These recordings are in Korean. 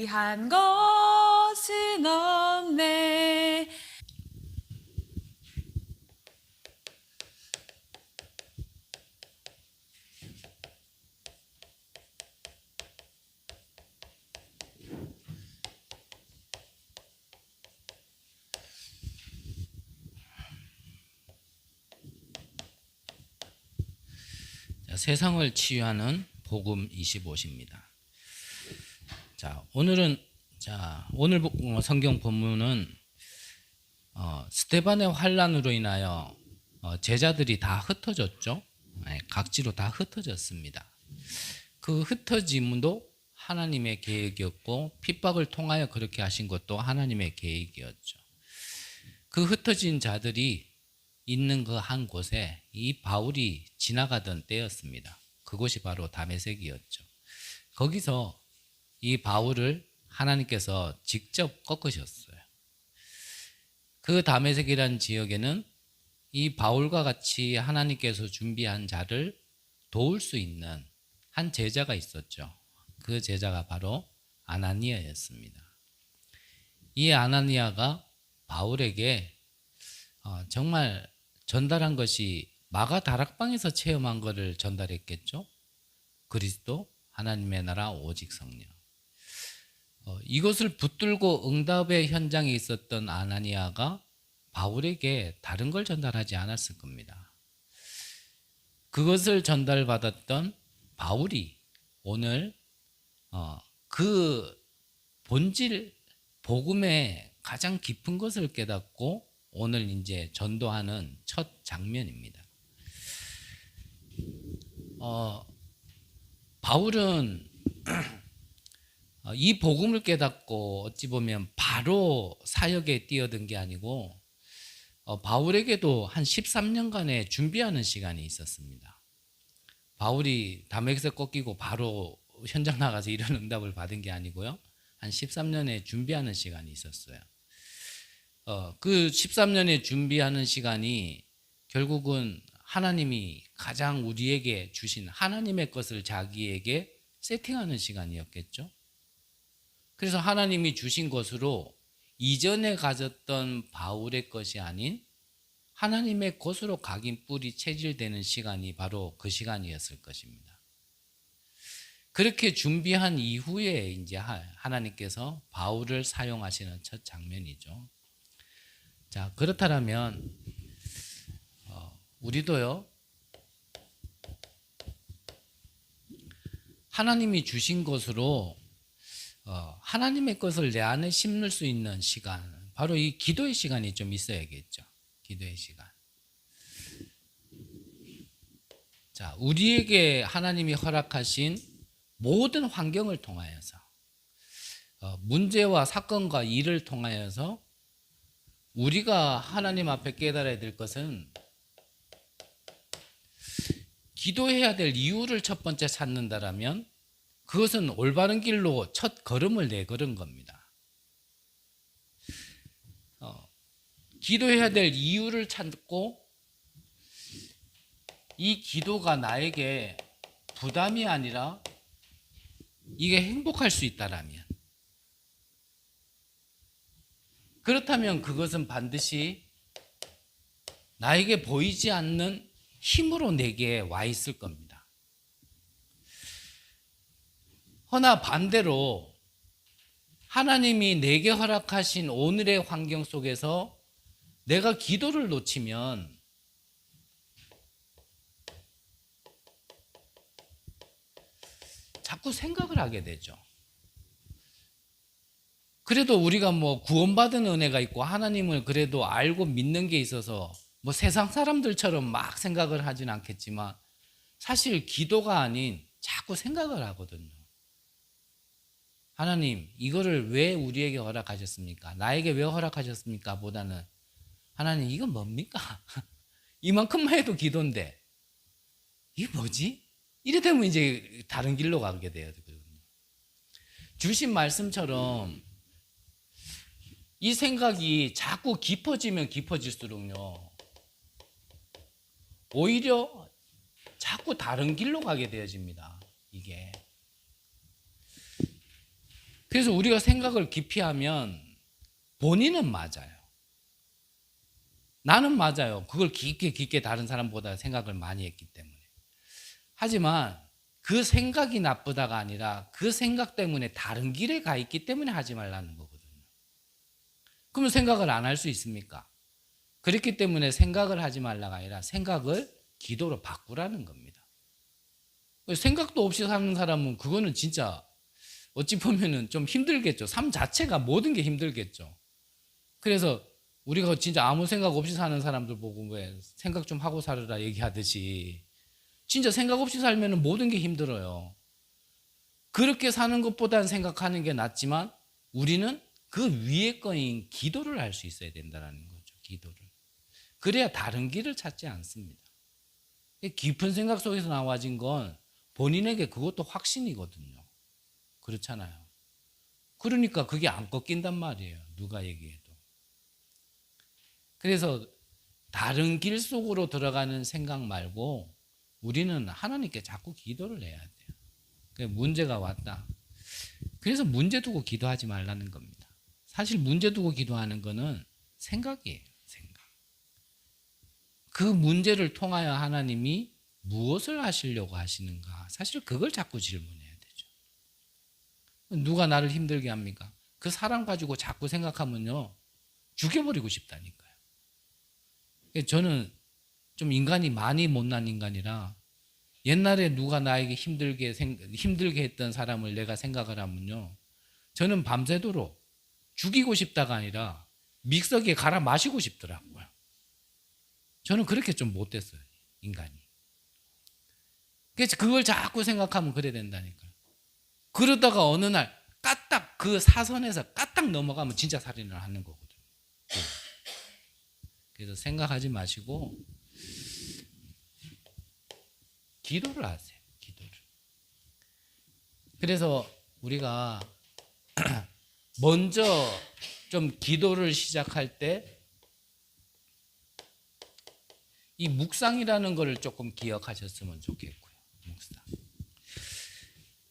한 것은 없네. 세상을 치유하는 복음 25시입니다. 오늘 성경 본문은 스데반의 환란으로 인하여 제자들이 다 흩어졌죠. 각지로 다 흩어졌습니다. 그 흩어짐도 하나님의 계획이었고 핍박을 통하여 그렇게 하신 것도 하나님의 계획이었죠. 그 흩어진 자들이 있는 그 한 곳에 이 바울이 지나가던 때였습니다. 그곳이 바로 다메섹이었죠. 거기서 이 바울을 하나님께서 직접 꺾으셨어요. 그 다메섹이라는 지역에는 이 바울과 같이 하나님께서 준비한 자를 도울 수 있는 한 제자가 있었죠. 그 제자가 바로 아나니아였습니다. 이 아나니아가 바울에게 정말 전달한 것이 마가 다락방에서 체험한 것을 전달했겠죠. 그리스도, 하나님의 나라, 오직 성령. 이것을 붙들고 응답의 현장에 있었던 아나니아가 바울에게 다른 걸 전달하지 않았을 겁니다. 그것을 전달받았던 바울이 오늘 그 본질, 복음의 가장 깊은 것을 깨닫고 오늘 이제 전도하는 첫 장면입니다. 바울은 이 복음을 깨닫고 어찌 보면 바로 사역에 뛰어든 게 아니고 바울에게도 한 13년간의 준비하는 시간이 있었습니다. 바울이 다메섹에 꺾이고 바로 현장 나가서 이런 응답을 받은 게 아니고요. 한 13년의 준비하는 시간이 있었어요. 그 13년의 준비하는 시간이 결국은 하나님이 가장 우리에게 주신 하나님의 것을 자기에게 세팅하는 시간이었겠죠. 그래서 하나님이 주신 것으로 이전에 가졌던 바울의 것이 아닌 하나님의 것으로 각인뿔이 체질되는 시간이 바로 그 시간이었을 것입니다. 그렇게 준비한 이후에 이제 하나님께서 바울을 사용하시는 첫 장면이죠. 자, 그렇다면 우리도요, 하나님이 주신 것으로 하나님의 것을 내 안에 심을 수 있는 시간, 바로 이 기도의 시간이 좀 있어야겠죠. 기도의 시간. 자, 우리에게 하나님이 허락하신 모든 환경을 통하여서 문제와 사건과 일을 통하여서 우리가 하나님 앞에 깨달아야 될 것은 기도해야 될 이유를 첫 번째 찾는다라면 그것은 올바른 길로 첫 걸음을 내걸은 겁니다. 기도해야 될 이유를 찾고 이 기도가 나에게 부담이 아니라 이게 행복할 수 있다라면, 그렇다면 그것은 반드시 나에게 보이지 않는 힘으로 내게 와 있을 겁니다. 허나 반대로 하나님이 내게 허락하신 오늘의 환경 속에서 내가 기도를 놓치면 자꾸 생각을 하게 되죠. 그래도 우리가 구원받은 은혜가 있고 하나님을 그래도 알고 믿는 게 있어서 세상 사람들처럼 막 생각을 하진 않겠지만 사실 기도가 아닌 자꾸 생각을 하거든요. 하나님, 이거를 왜 우리에게 허락하셨습니까? 나에게 왜 허락하셨습니까? 보다는 하나님, 이건 뭡니까? 이만큼만 해도 기도인데 이게 뭐지? 이래 되면 이제 다른 길로 가게 돼야 되거든요. 주신 말씀처럼 이 생각이 자꾸 깊어지면 깊어질수록요, 오히려 자꾸 다른 길로 가게 되어집니다. 이게. 그래서 우리가 생각을 깊이 하면 본인은 맞아요. 나는 맞아요. 그걸 깊게 다른 사람보다 생각을 많이 했기 때문에. 하지만 그 생각이 나쁘다가 아니라 그 생각 때문에 다른 길에 가 있기 때문에 하지 말라는 거거든요. 그러면 생각을 안 할 수 있습니까? 그렇기 때문에 생각을 하지 말라가 아니라 생각을 기도로 바꾸라는 겁니다. 생각도 없이 사는 사람은 그거는 진짜 어찌 보면은 좀 힘들겠죠. 삶 자체가 모든 게 힘들겠죠. 그래서 우리가 진짜 아무 생각 없이 사는 사람들 보고 왜 생각 좀 하고 살으라 얘기하듯이 진짜 생각 없이 살면 모든 게 힘들어요. 그렇게 사는 것보다는 생각하는 게 낫지만 우리는 그 위에 거인 기도를 할 수 있어야 된다는 거죠. 기도를. 그래야 다른 길을 찾지 않습니다. 깊은 생각 속에서 나와진 건 본인에게 그것도 확신이거든요. 그렇잖아요. 그러니까 그게 안 꺾인단 말이에요. 누가 얘기해도. 그래서 다른 길 속으로 들어가는 생각 말고 우리는 하나님께 자꾸 기도를 해야 돼요. 문제가 왔다. 그래서 문제 두고 기도하지 말라는 겁니다. 사실 문제 두고 기도하는 거는 생각이에요. 생각. 그 문제를 통하여 하나님이 무엇을 하시려고 하시는가? 사실 그걸 자꾸 질문해야 되죠. 누가 나를 힘들게 합니까? 그 사람 가지고 자꾸 생각하면요. 죽여버리고 싶다니까요. 저는 좀 인간이 많이 못난 인간이라 옛날에 누가 나에게 힘들게 했던 사람을 내가 생각을 하면요. 저는 밤새도록 죽이고 싶다가 아니라 믹서기에 갈아 마시고 싶더라고요. 저는 그렇게 좀 못됐어요. 인간이. 그래서 그걸 자꾸 생각하면 그래 된다니까요. 그러다가 어느 날 까딱 그 사선에서 까딱 넘어가면 진짜 살인을 하는 거거든요. 그래서 생각하지 마시고 기도를 하세요. 기도를. 그래서 우리가 먼저 좀 기도를 시작할 때 이 묵상이라는 것을 조금 기억하셨으면 좋겠고요. 묵상.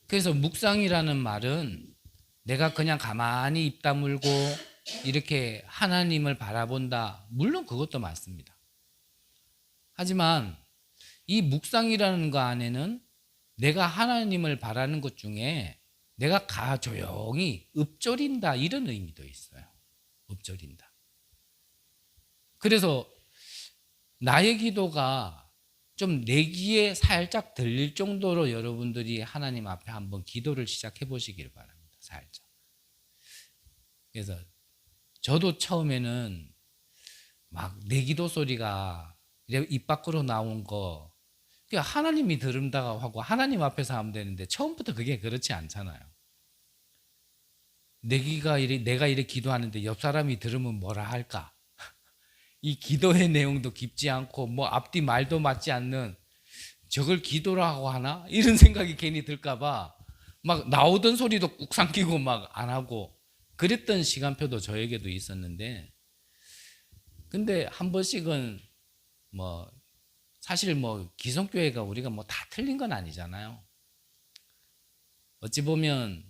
그래서 묵상이라는 말은 내가 그냥 가만히 입 다물고 이렇게 하나님을 바라본다. 물론 그것도 맞습니다. 하지만 이 묵상이라는 거 안에는 내가 하나님을 바라는 것 중에 내가 조용히 읊조린다 이런 의미도 있어요. 읊조린다. 그래서 나의 기도가 좀 내 귀에 살짝 들릴 정도로 여러분들이 하나님 앞에 한번 기도를 시작해 보시길 바랍니다. 살짝. 그래서 저도 처음에는 막 내 기도 소리가 입 밖으로 나온 거 하나님이 들은다고 하고 하나님 앞에서 하면 되는데 처음부터 그게 그렇지 않잖아요. 내가 이렇게 기도하는데 옆 사람이 들으면 뭐라 할까? 이 기도의 내용도 깊지 않고 뭐 앞뒤 말도 맞지 않는 저걸 기도라고 하나? 이런 생각이 괜히 들까봐 막 나오던 소리도 꾹 삼키고 막 안 하고 그랬던 시간표도 저에게도 있었는데 근데 한 번씩은 뭐 사실 뭐 기성교회가 우리가 뭐 다 틀린 건 아니잖아요. 어찌 보면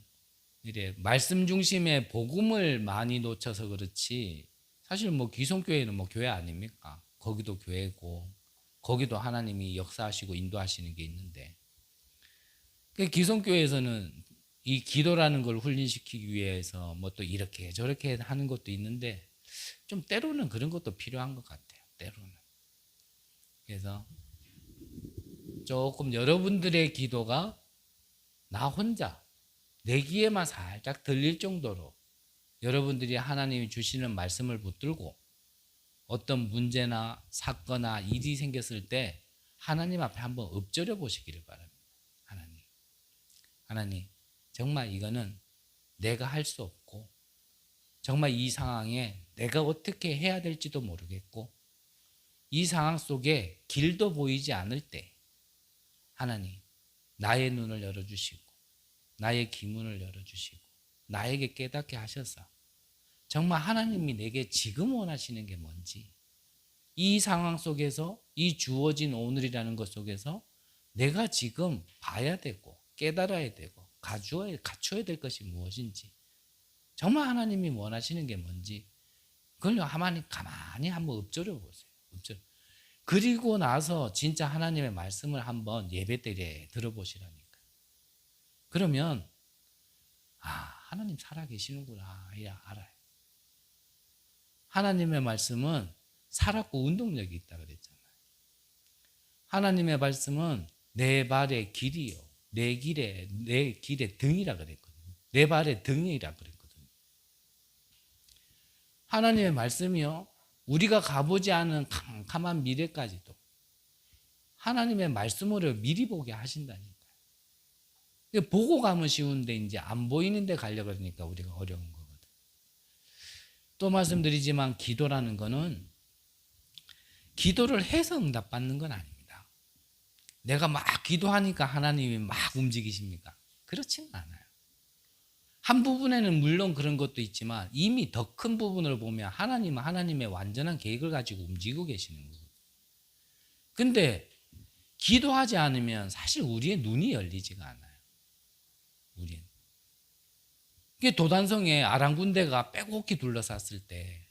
이래 말씀 중심의 복음을 많이 놓쳐서 그렇지 사실 뭐 기성교회는 뭐 교회 아닙니까? 거기도 교회고 거기도 하나님이 역사하시고 인도하시는 게 있는데 기성교회에서는 이 기도라는 걸 훈련시키기 위해서 뭐 또 이렇게 저렇게 하는 것도 있는데 좀 때로는 그런 것도 필요한 것 같아요. 때로는. 그래서 조금 여러분들의 기도가 나 혼자 내 귀에만 살짝 들릴 정도로 여러분들이 하나님이 주시는 말씀을 붙들고 어떤 문제나 사건이나 일이 생겼을 때 하나님 앞에 한번 엎드려 보시기를 바랍니다. 하나님 정말 이거는 내가 할 수 없고 정말 이 상황에 내가 어떻게 해야 될지도 모르겠고 이 상황 속에 길도 보이지 않을 때 하나님 나의 눈을 열어주시고 나의 기문을 열어주시고 나에게 깨닫게 하셔서 정말 하나님이 내게 지금 원하시는 게 뭔지 이 상황 속에서 이 주어진 오늘이라는 것 속에서 내가 지금 봐야 되고 깨달아야 되고 갖춰야 될 것이 무엇인지 정말 하나님이 원하시는 게 뭔지 그걸 하나님 가만히 한번 읊조려 보세요. 그리고 나서 진짜 하나님의 말씀을 한번 예배 때 들어보시라니까. 그러면 하나님 살아계시는구나 알아요. 하나님의 말씀은 살았고 운동력이 있다 그랬잖아요. 하나님의 말씀은 내 발의 길이요, 내 길의 등이라 그랬거든요. 내 발의 등이라 그랬거든요. 하나님의 말씀이요, 우리가 가보지 않은 캄캄한 미래까지도 하나님의 말씀으로 미리 보게 하신다니까요. 보고 가면 쉬운데 이제 안 보이는 데 가려고 그러니까 우리가 어려운 거거든. 또 말씀드리지만 기도라는 거는 기도를 해서 응답받는 건 아닙니다. 내가 막 기도하니까 하나님이 막 움직이십니까? 그렇지는 않아요. 한 부분에는 물론 그런 것도 있지만 이미 더 큰 부분을 보면 하나님은 하나님의 완전한 계획을 가지고 움직이고 계시는 거예요. 근데 기도하지 않으면 사실 우리의 눈이 열리지가 않아요. 우리는. 이게 도단성에 아랑군대가 빼곡히 둘러쌌을 때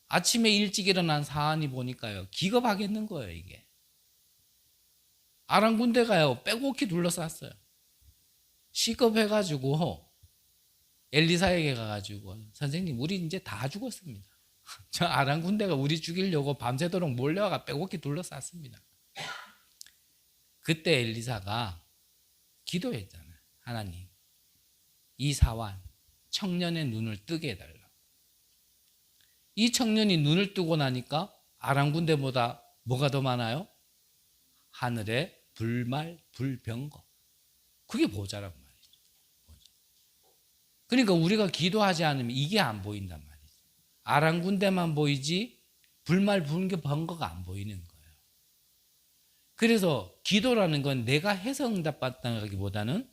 아침에 일찍 일어난 사안이 보니까요, 기겁하겠는 거예요. 이게 아랑군대가요 빼곡히 둘러쌌어요. 시겁해가지고 엘리사에게 가가지고, 선생님 우리 이제 다 죽었습니다. 저 아랑군대가 우리 죽이려고 밤새도록 몰려와가 빼곡히 둘러쌌습니다. 그때 엘리사가 기도했잖아요. 하나님, 이 사환 청년의 눈을 뜨게 해달라. 이 청년이 눈을 뜨고 나니까 아랑군대보다 뭐가 더 많아요? 하늘에 불말 불병거. 그게 보좌란 말이죠. 그러니까 우리가 기도하지 않으면 이게 안 보인단 말이죠. 아랑군대만 보이지 불말 불병거가 안 보이는 거예요. 그래서 기도라는 건 내가 해서 응답받다기보다는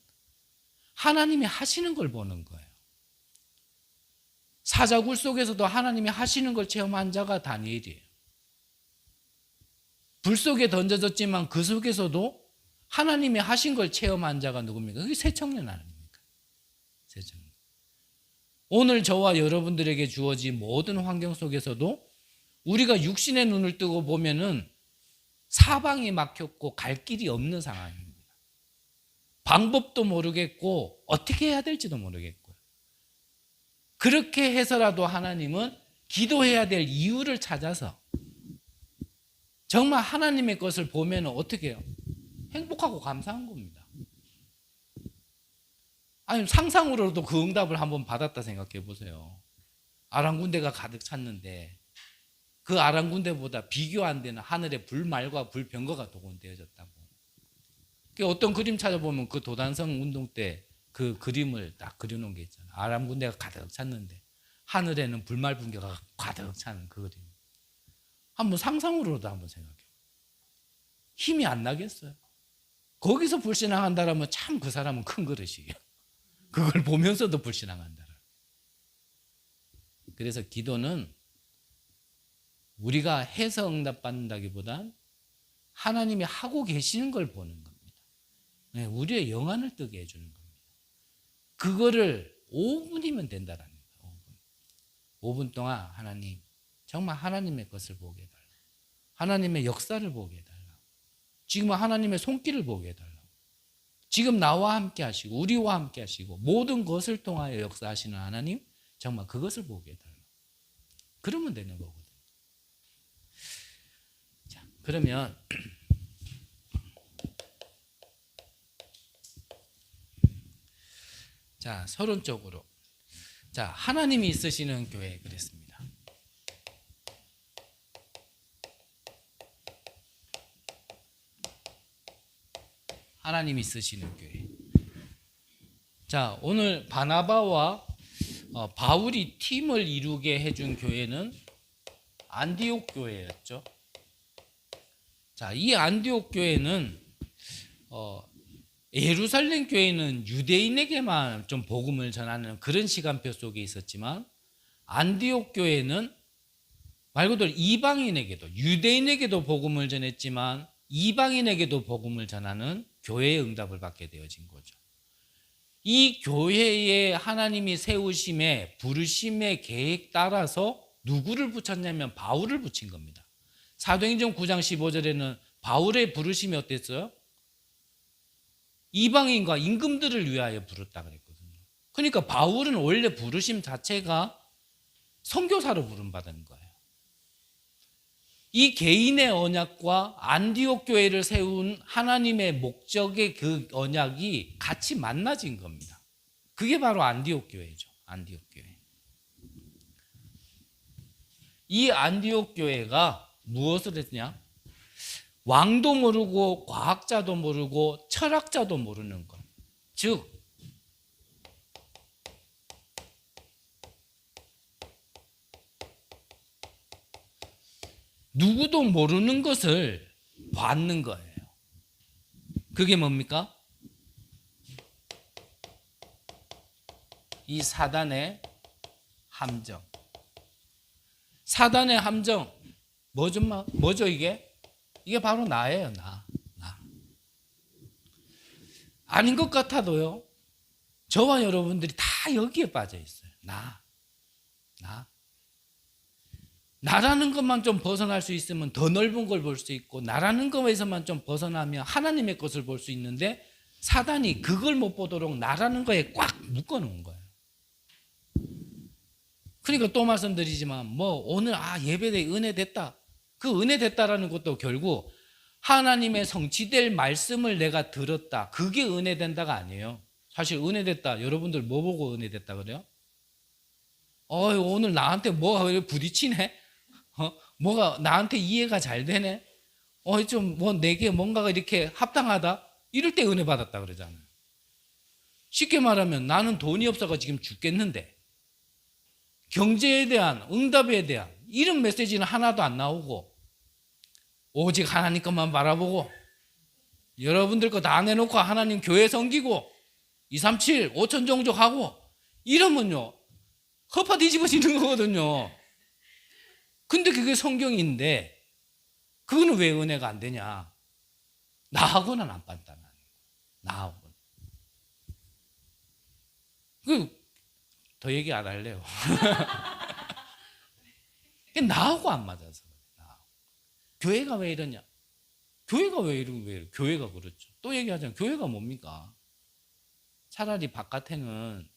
하나님이 하시는 걸 보는 거예요. 사자굴 속에서도 하나님이 하시는 걸 체험한 자가 다니엘이에요. 불 속에 던져졌지만 그 속에서도 하나님이 하신 걸 체험한 자가 누굽니까? 그게 새 청년 아닙니까? 새 청년. 오늘 저와 여러분들에게 주어진 모든 환경 속에서도 우리가 육신의 눈을 뜨고 보면은 사방이 막혔고 갈 길이 없는 상황입니다. 방법도 모르겠고 어떻게 해야 될지도 모르겠고요. 그렇게 해서라도 하나님은 기도해야 될 이유를 찾아서 정말 하나님의 것을 보면 어떻게 해요? 행복하고 감사한 겁니다. 아니 상상으로도 그 응답을 한번 받았다 생각해 보세요. 아랑군대가 가득 찼는데 그 아랑군대보다 비교 안 되는 하늘의 불말과 불병거가 동원되어졌다고. 어떤 그림 찾아보면 그 도단성 운동 때 그 그림을 딱 그려놓은 게 있잖아요. 아랑군대가 가득 찼는데 하늘에는 불말 불병거가 가득 차는 그 그림. 한번 상상으로도 한번 생각해요. 힘이 안 나겠어요? 거기서 불신앙한다라면 참 그 사람은 큰 그릇이에요. 그걸 보면서도 불신앙한다라. 그래서 기도는 우리가 해서 응답받는다기보단 하나님이 하고 계시는 걸 보는 겁니다. 우리의 영안을 뜨게 해주는 겁니다. 그거를 5분이면 된다라는 거예요. 5분 동안 하나님, 정말 하나님의 것을 보게 해달라. 하나님의 역사를 보게 해달라. 지금 하나님의 손길을 보게 해달라. 지금 나와 함께 하시고 우리와 함께 하시고 모든 것을 통하여 역사하시는 하나님, 정말 그것을 보게 해달라. 그러면 되는 거거든요. 자, 그러면 자, 서론적으로 자, 하나님이 있으시는 교회 그랬습니다. 하나님이 있으시는 교회. 자, 오늘 바나바와 바울이 팀을 이루게 해준 교회는 안디옥 교회였죠. 자, 이 안디옥 교회는 예루살렘 교회는 유대인에게만 좀 복음을 전하는 그런 시간표 속에 있었지만 안디옥 교회는 말 그대로 이방인에게도, 유대인에게도 복음을 전했지만 이방인에게도 복음을 전하는 교회의 응답을 받게 되어진 거죠. 이 교회에 하나님이 세우심에 부르심의 계획 따라서 누구를 붙였냐면 바울을 붙인 겁니다. 사도행전 9장 15절에는 바울의 부르심이 어땠어요? 이방인과 임금들을 위하여 부르다 그랬거든요. 그러니까 바울은 원래 부르심 자체가 선교사로 부름받은 거예요. 이 개인의 언약과 안디옥 교회를 세운 하나님의 목적의 그 언약이 같이 만나진 겁니다. 그게 바로 안디옥 교회죠. 안디옥 교회. 이 안디옥 교회가 무엇을 했냐? 왕도 모르고 과학자도 모르고 철학자도 모르는 것. 즉 누구도 모르는 것을 받는 거예요. 그게 뭡니까? 이 사단의 함정. 사단의 함정. 뭐죠 이게? 이게 바로 나예요. 나. 아닌 것 같아도요. 저와 여러분들이 다 여기에 빠져 있어요. 나. 나라는 것만 좀 벗어날 수 있으면 더 넓은 걸 볼 수 있고, 나라는 것에서만 좀 벗어나면 하나님의 것을 볼 수 있는데, 사단이 그걸 못 보도록 나라는 거에 꽉 묶어놓은 거예요. 그러니까 또 말씀드리지만 오늘 예배대 은혜 됐다. 그 은혜 됐다라는 것도 결국 하나님의 성취될 말씀을 내가 들었다. 그게 은혜 된다가 아니에요. 사실 은혜 됐다. 여러분들 뭐 보고 은혜 됐다 그래요? 오늘 나한테 뭐가 이렇게 부딪히네? 뭐가 나한테 이해가 잘 되네? 내게 뭔가가 이렇게 합당하다? 이럴 때 은혜 받았다 그러잖아요. 쉽게 말하면 나는 돈이 없어서 지금 죽겠는데 경제에 대한 응답에 대한 이런 메시지는 하나도 안 나오고 오직 하나님 것만 바라보고 여러분들 거 다 내놓고 하나님 교회 섬기고 237 5천 종족하고 이러면요 허파 뒤집어지는 거거든요. 근데 그게 성경인데 그거는 왜 은혜가 안 되냐? 나하고는 안 맞다는 거예요. 나하고는. 더 얘기 안 할래요. 나하고 안 맞아서. 교회가 왜 이러냐? 교회가 왜 이러냐? 교회가 그렇죠. 또 얘기하자면 교회가 뭡니까? 차라리 바깥에는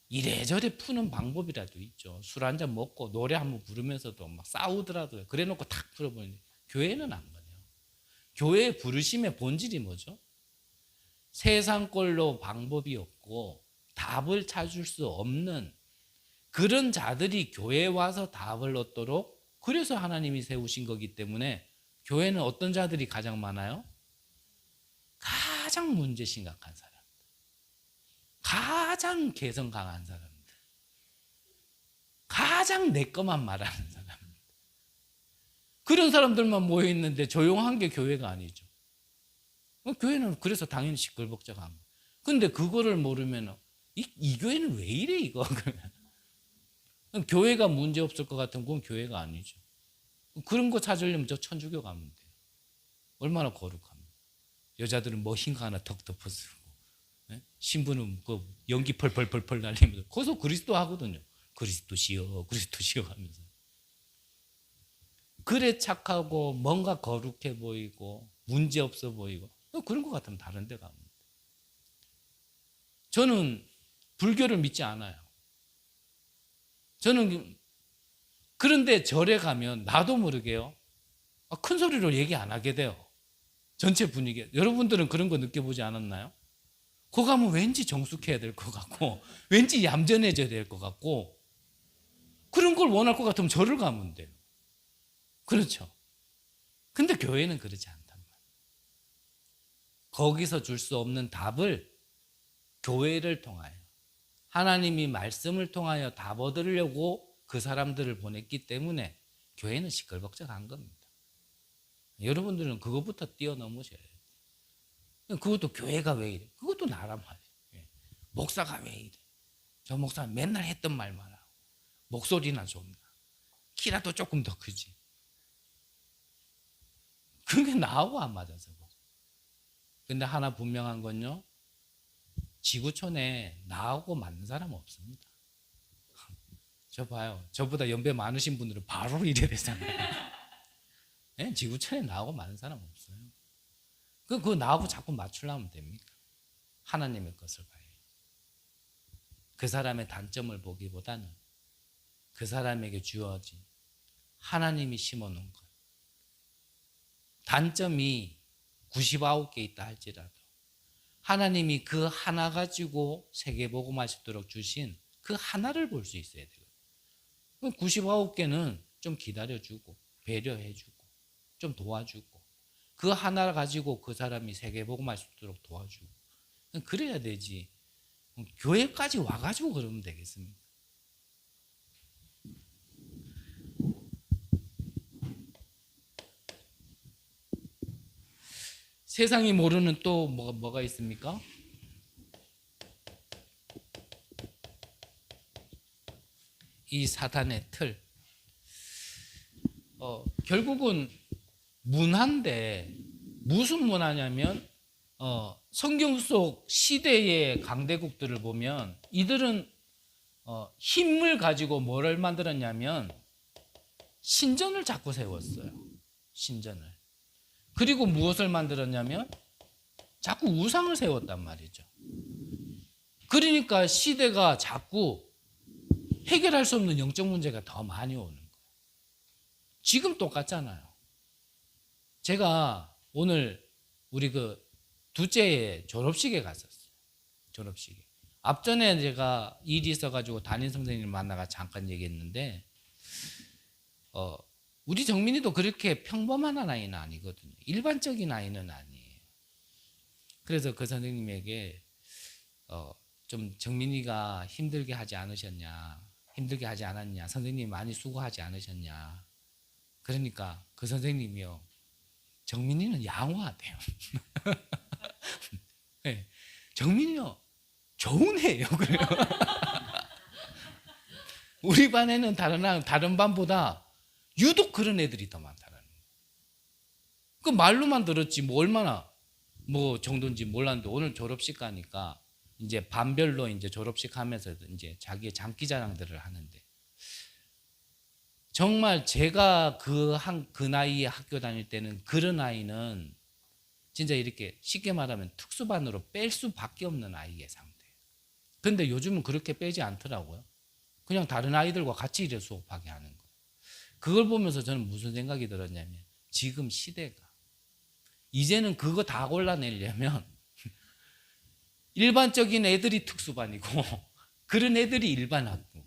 이래저래 푸는 방법이라도 있죠. 술 한잔 먹고 노래 한번 부르면서도 막 싸우더라도 그래 놓고 탁 풀어버리는. 교회는 안 그래요. 교회의 부르심의 본질이 뭐죠? 세상 걸로 방법이 없고 답을 찾을 수 없는 그런 자들이 교회에 와서 답을 얻도록 그래서 하나님이 세우신 거기 때문에 교회는 어떤 자들이 가장 많아요? 가장 문제 심각한 사람, 가장 개성 강한 사람들, 가장 내 것만 말하는 사람들, 그런 사람들만 모여 있는데 조용한 게 교회가 아니죠. 교회는 그래서 당연히 시끌벅적한 거예요. 근데 그거를 모르면 이 교회는 왜 이래 이거? 교회가 문제 없을 것 같은 건 교회가 아니죠. 그런 거 찾으려면 저 천주교 가면 돼요. 얼마나 거룩합니까? 여자들은 흰거 하나 턱 덮어쓰고 신부는 그 연기 펄펄펄펄 날리면서 거기서 그리스도 하거든요. 그리스도시여 그리스도시여 하면서. 그래 착하고 뭔가 거룩해 보이고 문제 없어 보이고 그런 것 같으면 다른 데 가면 돼요. 저는 불교를 믿지 않아요. 저는 그런데 절에 가면 나도 모르게요. 큰 소리로 얘기 안 하게 돼요. 전체 분위기. 여러분들은 그런 거 느껴보지 않았나요? 거 가면 왠지 정숙해야 될 것 같고 왠지 얌전해져야 될 것 같고 그런 걸 원할 것 같으면 절을 가면 돼요. 그렇죠? 근데 교회는 그렇지 않단 말이에요. 거기서 줄 수 없는 답을 교회를 통하여 하나님이 말씀을 통하여 답 얻으려고 그 사람들을 보냈기 때문에 교회는 시끌벅적한 겁니다. 여러분들은 그것부터 뛰어넘으셔야 돼요. 그것도 교회가 왜 이래? 그것도 나란 말이에요. 목사가 왜 이래? 저 목사는 맨날 했던 말만 하고 목소리나 좋나 키라도 조금 더 크지. 그게 나하고 안 맞아서. 근데 하나 분명한 건요. 지구촌에 나하고 맞는 사람 없습니다. 저 봐요. 저보다 연배 많으신 분들은 바로 이래 되잖아요. 네? 지구촌에 나하고 맞는 사람 없어요. 그거 나하고 자꾸 맞추려면 됩니까? 하나님의 것을 봐요. 그 사람의 단점을 보기보다는 그 사람에게 주어진 하나님이 심어놓은 것. 단점이 99개 있다 할지라도 하나님이 그 하나 가지고 세계복음화 시도록 주신 그 하나를 볼 수 있어야 돼요. 99개는 좀 기다려주고 배려해주고 좀 도와주고 그 하나를 가지고 그 사람이 세계복음화 시도록 도와주고 그래야 되지. 교회까지 와가지고 그러면 되겠습니까? 세상이 모르는 또 뭐가 있습니까? 이 사단의 틀. 결국은 문화인데 무슨 문화냐면 성경 속 시대의 강대국들을 보면 이들은 힘을 가지고 뭐를 만들었냐면 신전을 자꾸 세웠어요. 신전을. 그리고 무엇을 만들었냐면 자꾸 우상을 세웠단 말이죠. 그러니까 시대가 자꾸 해결할 수 없는 영적 문제가 더 많이 오는 거예요. 지금 똑같잖아요. 제가 오늘 우리 그 둘째의 졸업식에 갔었어요. 졸업식에. 앞전에 제가 일이 있어가지고 담임 선생님을 만나가 잠깐 얘기했는데 우리 정민이도 그렇게 평범한 아이는 아니거든요. 일반적인 아이는 아니에요. 그래서 그 선생님에게 좀 정민이가 힘들게 하지 않으셨냐, 힘들게 하지 않았냐, 선생님이 많이 수고하지 않으셨냐. 그러니까 그 선생님이요, 정민이는 양호하대요. 네, 정민이요 좋은 애예요. 그래요. 우리 반에는 다른 반보다 유독 그런 애들이 더 많다는 거예요. 그 말로만 들었지 뭐 얼마나 뭐 정도인지 몰랐는데 오늘 졸업식 가니까 이제 반별로 이제 졸업식 하면서 이제 자기의 장기 자랑들을 하는데 정말 제가 그 나이에 학교 다닐 때는 그런 아이는 진짜 이렇게 쉽게 말하면 특수반으로 뺄 수밖에 없는 아이의 상태. 근데 요즘은 그렇게 빼지 않더라고요. 그냥 다른 아이들과 같이 이래 수업하게 하는 거예요. 그걸 보면서 저는 무슨 생각이 들었냐면 지금 시대가 이제는 그거 다 골라내려면 일반적인 애들이 특수반이고 그런 애들이 일반 학교.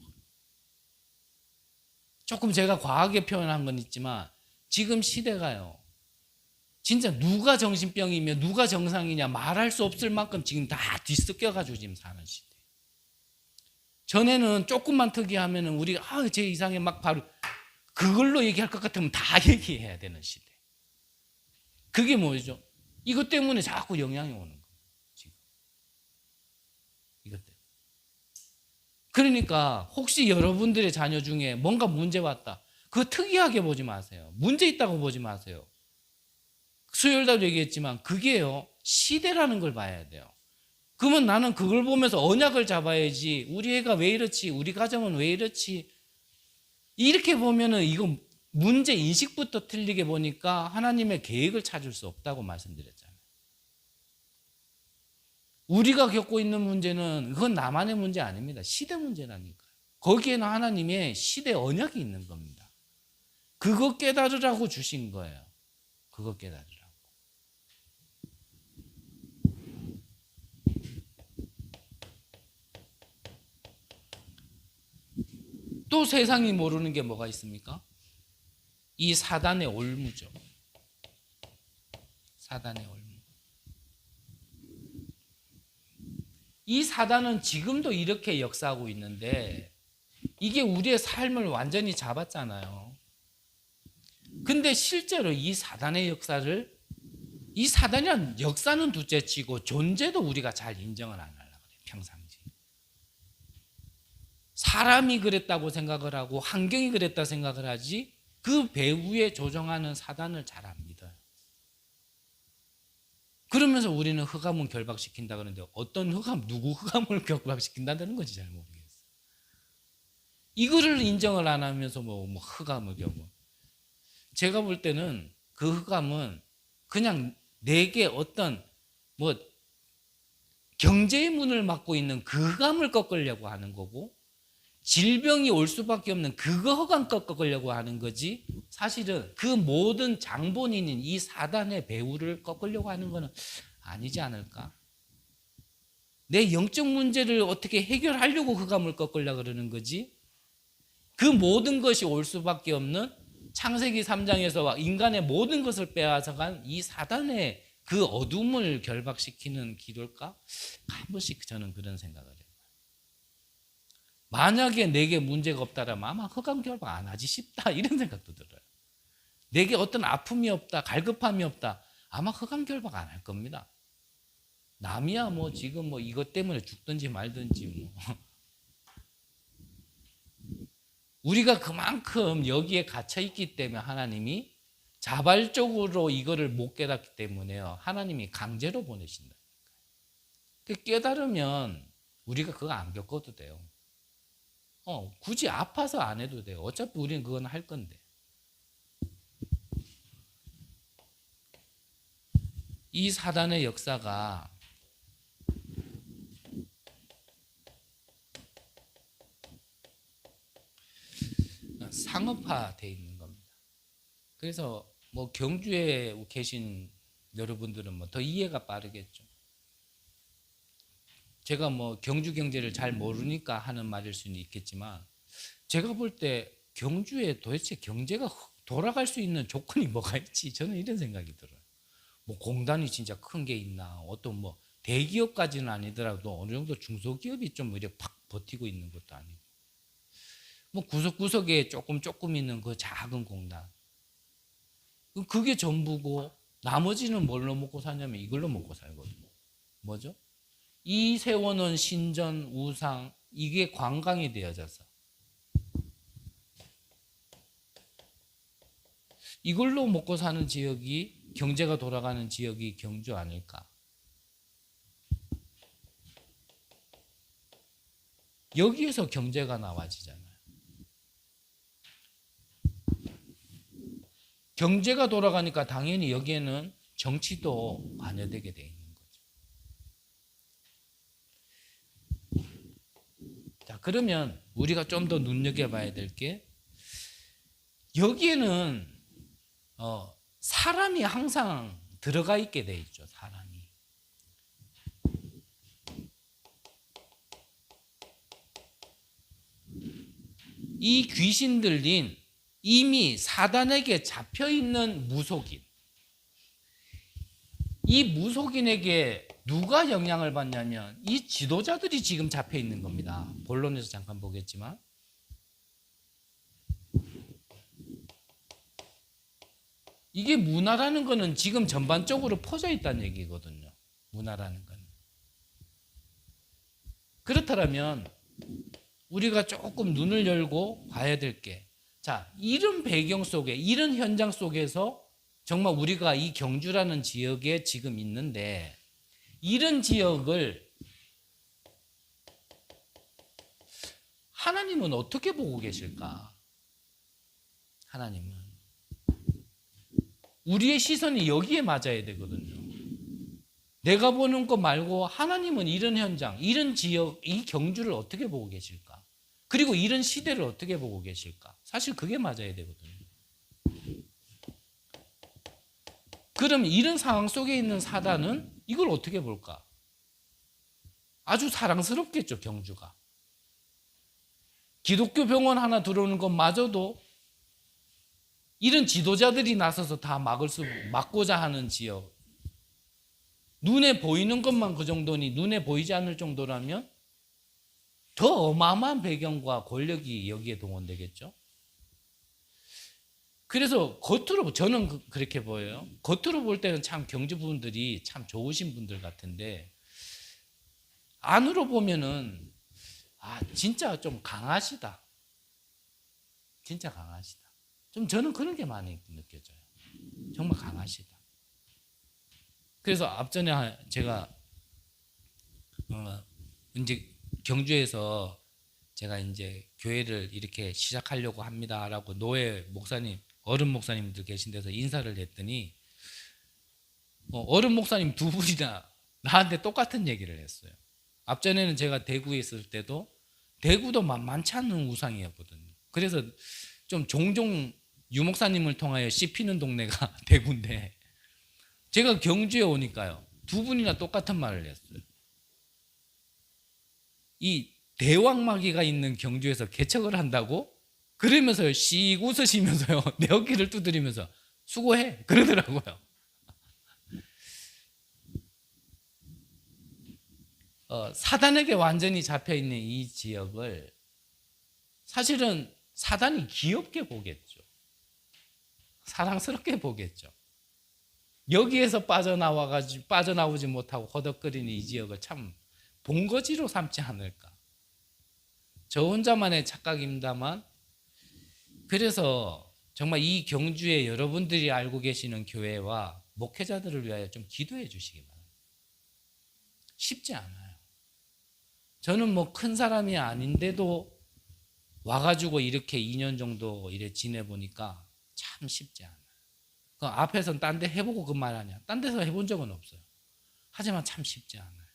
조금 제가 과하게 표현한 건 있지만 지금 시대가요. 진짜 누가 정신병이며 누가 정상이냐 말할 수 없을 만큼 지금 다 뒤섞여가지고 지금 사는 시대. 전에는 조금만 특이하면 우리가 쟤 이상해 막 바로 그걸로 얘기할 것 같으면 다 얘기해야 되는 시대. 그게 뭐죠? 이것 때문에 자꾸 영향이 오는 거예요. 지금. 이것 때문에. 그러니까 혹시 여러분들의 자녀 중에 뭔가 문제 왔다. 그거 특이하게 보지 마세요. 문제 있다고 보지 마세요. 수요일도 얘기했지만 그게요. 시대라는 걸 봐야 돼요. 그러면 나는 그걸 보면서 언약을 잡아야지. 우리 애가 왜 이렇지? 우리 가정은 왜 이렇지? 이렇게 보면은 이거 문제 인식부터 틀리게 보니까 하나님의 계획을 찾을 수 없다고 말씀드렸잖아요. 우리가 겪고 있는 문제는 그건 나만의 문제 아닙니다. 시대 문제라니까요. 거기에는 하나님의 시대 언약이 있는 겁니다. 그거 깨달으라고 주신 거예요. 그거 깨달으라고. 또 세상이 모르는 게 뭐가 있습니까? 이 사단의 올무죠. 사단의 올무. 이 사단은 지금도 이렇게 역사하고 있는데 이게 우리의 삶을 완전히 잡았잖아요. 근데 실제로 이 사단의 역사를 이 사단이란 역사는 둘째치고 존재도 우리가 잘 인정을 안 하려고 그래요. 평상시. 사람이 그랬다고 생각을 하고 환경이 그랬다 생각을 하지 그 배후에 조정하는 사단을 잘 안 믿어요. 그러면서 우리는 흑암을 결박시킨다 그러는데 어떤 흑암, 누구 흑암을 결박시킨다는 건지 잘 모르겠어요. 이거를 인정을 안 하면서 뭐 흑암을 결박. 제가 볼 때는 그 흑암은 그냥 내게 어떤 뭐 경제의 문을 막고 있는 그 흑암을 꺾으려고 하는 거고, 질병이 올 수밖에 없는 그거 흑암 꺾으려고 하는 거지, 사실은 그 모든 장본인인 이 사단의 배후를 꺾으려고 하는 거는 아니지 않을까? 내 영적 문제를 어떻게 해결하려고 흑암을 꺾으려고 그러는 거지, 그 모든 것이 올 수밖에 없는 창세기 3장에서 인간의 모든 것을 빼앗아간 이 사단의 그 어둠을 결박시키는 기도일까? 한 번씩 저는 그런 생각을 해요. 만약에 내게 문제가 없다라면 아마 흑암 결박 안 하지 싶다, 이런 생각도 들어요. 내게 어떤 아픔이 없다, 갈급함이 없다, 아마 흑암 결박 안 할 겁니다. 남이야 뭐 지금 뭐 이것 때문에 죽든지 말든지 뭐. 우리가 그만큼 여기에 갇혀 있기 때문에 하나님이 자발적으로 이거를 못 깨닫기 때문에요, 하나님이 강제로 보내신다. 깨달으면 우리가 그거 안 겪어도 돼요. 굳이 아파서 안 해도 돼요. 어차피 우리는 그건 할 건데. 이 사단의 역사가 상업화되어 있는 겁니다. 그래서 뭐 경주에 계신 여러분들은 뭐 더 이해가 빠르겠죠. 제가 뭐 경주 경제를 잘 모르니까 하는 말일 수는 있겠지만, 제가 볼 때 경주에 도대체 경제가 돌아갈 수 있는 조건이 뭐가 있지? 저는 이런 생각이 들어요. 뭐 공단이 진짜 큰 게 있나? 어떤 뭐 대기업까지는 아니더라도 어느 정도 중소기업이 좀 이렇게 팍 버티고 있는 것도 아니고, 뭐 구석구석에 조금 있는 그 작은 공단, 그게 전부고 나머지는 뭘로 먹고 사냐면 이걸로 먹고 살거든요. 뭐죠? 이세원은 신전, 우상, 이게 관광이 되어져서 이걸로 먹고 사는 지역이, 경제가 돌아가는 지역이 경주 아닐까? 여기에서 경제가 나와지잖아요. 경제가 돌아가니까 당연히 여기에는 정치도 관여되게 돼 있는 거죠. 자, 그러면 우리가 좀 더 눈여겨봐야 될 게, 여기에는 사람이 항상 들어가 있게 돼 있죠. 사람이. 이 귀신 들린 이미 사단에게 잡혀 있는 무속인, 이 무속인에게 누가 영향을 받냐면 이 지도자들이 지금 잡혀 있는 겁니다. 본론에서 잠깐 보겠지만, 이게 문화라는 거는 지금 전반적으로 퍼져 있다는 얘기거든요. 문화라는 건. 그렇다면 우리가 조금 눈을 열고 봐야 될 게, 자, 이런 배경 속에, 이런 현장 속에서 정말 우리가 이 경주라는 지역에 지금 있는데, 이런 지역을 하나님은 어떻게 보고 계실까? 하나님은 우리의 시선이 여기에 맞아야 되거든요. 내가 보는 것 말고 하나님은 이런 현장, 이런 지역, 이 경주를 어떻게 보고 계실까? 그리고 이런 시대를 어떻게 보고 계실까? 사실 그게 맞아야 되거든요. 그럼 이런 상황 속에 있는 사단은 이걸 어떻게 볼까? 아주 사랑스럽겠죠, 경주가. 기독교 병원 하나 들어오는 것마저도 이런 지도자들이 나서서 다 막고자 하는 지역, 눈에 보이는 것만 그 정도니, 눈에 보이지 않을 정도라면 더 어마어마한 배경과 권력이 여기에 동원되겠죠. 그래서 겉으로 저는 그렇게 보여요. 겉으로 볼 때는 참 경주 분들이 참 좋으신 분들 같은데, 안으로 보면은 진짜 좀 강하시다. 진짜 강하시다. 좀 저는 그런 게 많이 느껴져요. 정말 강하시다. 그래서 앞전에 제가 이제 경주에서 제가 이제 교회를 이렇게 시작하려고 합니다라고 노예 목사님, 어른 목사님들 계신 데서 인사를 했더니 어른 목사님 두 분이나 나한테 똑같은 얘기를 했어요. 앞전에는 제가 대구에 있을 때도 대구도 만만치 않은 우상이었거든요. 그래서 좀 종종 유 목사님을 통하여 씹히는 동네가 대구인데 제가 경주에 오니까요. 두 분이나 똑같은 말을 했어요. 이 대왕마귀가 있는 경주에서 개척을 한다고? 그러면서요, 씩 웃으시면서요, 내 어깨를 두드리면서 수고해! 그러더라고요. 사단에게 완전히 잡혀있는 이 지역을 사실은 사단이 귀엽게 보겠죠. 사랑스럽게 보겠죠. 여기에서 빠져나오지 못하고 허덕거리는 이 지역을 참 본거지로 삼지 않을까. 저 혼자만의 착각입니다만, 그래서 정말 이 경주에 여러분들이 알고 계시는 교회와 목회자들을 위하여 좀 기도해 주시기 바랍니다. 쉽지 않아요. 저는 뭐 큰 사람이 아닌데도 와가지고 이렇게 2년 정도 이래 지내보니까 참 쉽지 않아요. 그 앞에서는 딴 데 해보고 그 말 하냐. 딴 데서 해본 적은 없어요. 하지만 참 쉽지 않아요.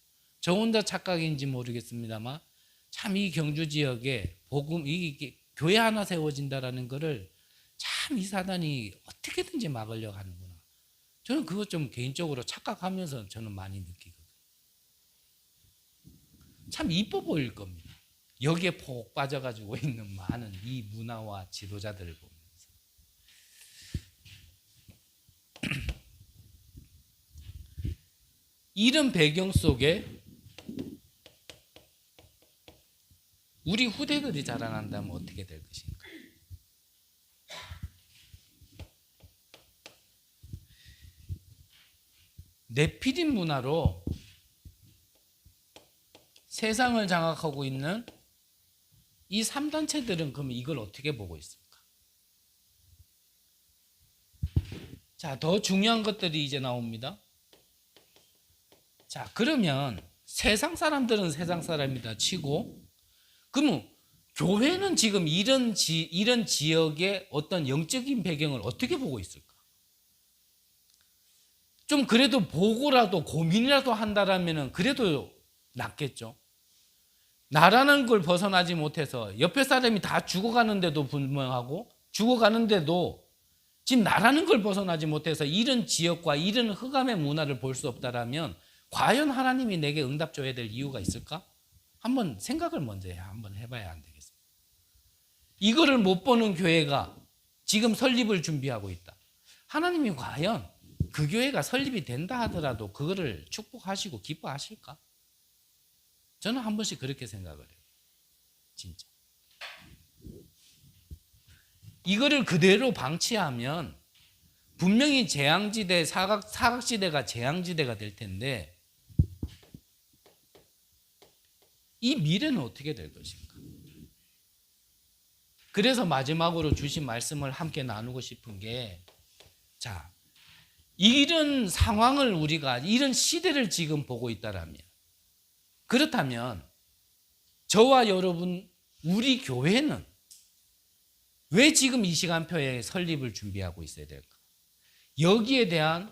저 혼자 착각인지 모르겠습니다만 참 이 경주 지역에 복음, 이 교회 하나 세워진다라는 거를 참 이 사단이 어떻게든지 막으려고 하는구나. 저는 그거 좀 개인적으로 착각하면서 저는 많이 느끼거든요. 참 이뻐 보일 겁니다. 여기에 폭 빠져가지고 있는 많은 이 문화와 지도자들을 보면서. 이런 배경 속에 우리 후대들이 자라난다면 어떻게 될 것인가? 네피림 문화로 세상을 장악하고 있는 이 3단체들은 그럼 이걸 어떻게 보고 있습니까? 자, 더 중요한 것들이 이제 나옵니다. 자, 그러면 세상 사람들은 세상 사람이다 치고, 그러면 교회는 지금 이런 지역의 어떤 영적인 배경을 어떻게 보고 있을까? 좀 그래도 보고라도 고민이라도 한다라면 그래도 낫겠죠. 나라는 걸 벗어나지 못해서 옆에 사람이 다 죽어가는데도 불구하고 죽어가는데도 지금 나라는 걸 벗어나지 못해서 이런 지역과 이런 흑암의 문화를 볼 수 없다라면 과연 하나님이 내게 응답 줘야 될 이유가 있을까? 한번 생각을 먼저 한번 해봐야 안 되겠습니까? 이거를 못 보는 교회가 지금 설립을 준비하고 있다. 하나님이 과연 그 교회가 설립이 된다 하더라도 그거를 축복하시고 기뻐하실까? 저는 한 번씩 그렇게 생각을 해요. 진짜. 이거를 그대로 방치하면 분명히 재앙지대, 사각지대가 재앙지대가 될 텐데 이 미래는 어떻게 될 것인가? 그래서 마지막으로 주신 말씀을 함께 나누고 싶은 게, 자, 이런 상황을 우리가 이런 시대를 지금 보고 있다라면, 그렇다면 저와 여러분, 우리 교회는 왜 지금 이 시간표에 설립을 준비하고 있어야 될까? 여기에 대한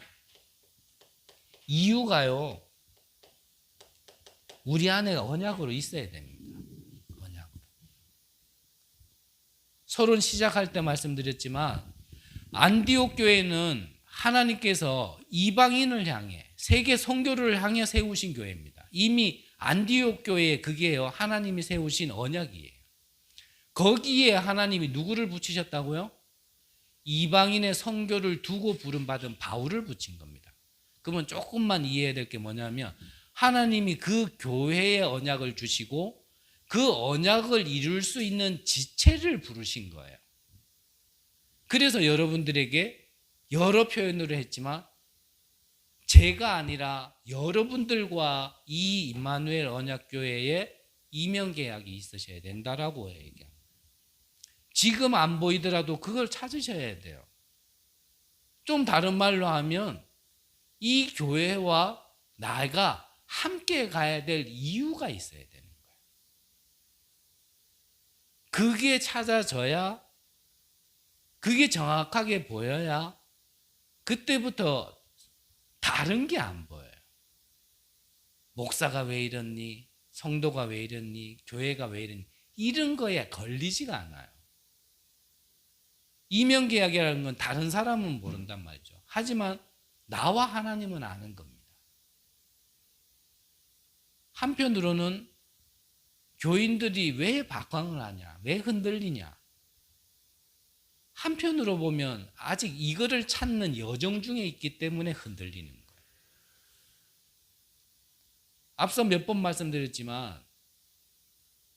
이유가요, 우리 안에 언약으로 있어야 됩니다. 언약으로. 서론 시작할 때 말씀드렸지만 안디옥 교회는 하나님께서 이방인을 향해 세계 선교를 향해 세우신 교회입니다. 이미 안디옥 교회에 그게요, 하나님이 세우신 언약이에요. 거기에 하나님이 누구를 붙이셨다고요? 이방인의 선교를 두고 부름받은 바울을 붙인 겁니다. 그러면 조금만 이해해야 될 게 뭐냐면 하나님이 그 교회의 언약을 주시고 그 언약을 이룰 수 있는 지체를 부르신 거예요. 그래서 여러분들에게 여러 표현으로 했지만 제가 아니라 여러분들과 이 임마누엘 언약교회에 이면계약이 있으셔야 된다라고 얘기합니다. 지금 안 보이더라도 그걸 찾으셔야 돼요. 좀 다른 말로 하면 이 교회와 나가 함께 가야 될 이유가 있어야 되는 거예요. 그게 찾아져야, 그게 정확하게 보여야 그때부터 다른 게 안 보여요. 목사가 왜 이러니, 성도가 왜 이러니, 교회가 왜 이러니, 이런 거에 걸리지가 않아요. 이면계약이라는 건 다른 사람은 모른단 말이죠. 하지만 나와 하나님은 아는 겁니다. 한편으로는 교인들이 왜 박광을 하냐, 왜 흔들리냐, 한편으로 보면 아직 이거를 찾는 여정 중에 있기 때문에 흔들리는 거예요. 앞서 몇 번 말씀드렸지만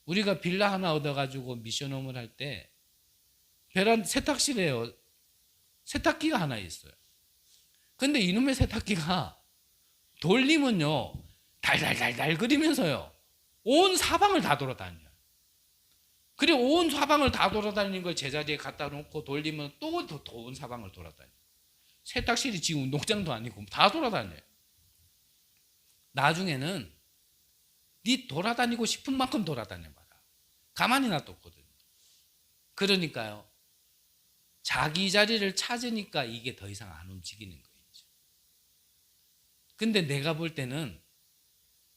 우리가 빌라 하나 얻어가지고 미션홈을 할 때 베란다 세탁실에요, 세탁기가 하나 있어요. 근데 이놈의 세탁기가 돌리면요 달달달달 거리면서요 온 사방을 다 돌아다녀요. 그리고 온 사방을 다 돌아다니는 걸 제자리에 갖다 놓고 돌리면 또 온 사방을 돌아다녀요. 세탁실이 지금 운동장도 아니고 다 돌아다녀요. 나중에는 네 돌아다니고 싶은 만큼 돌아다녀봐라. 가만히 놔뒀거든요. 그러니까요, 자기 자리를 찾으니까 이게 더 이상 안 움직이는 거였죠. 근데 내가 볼 때는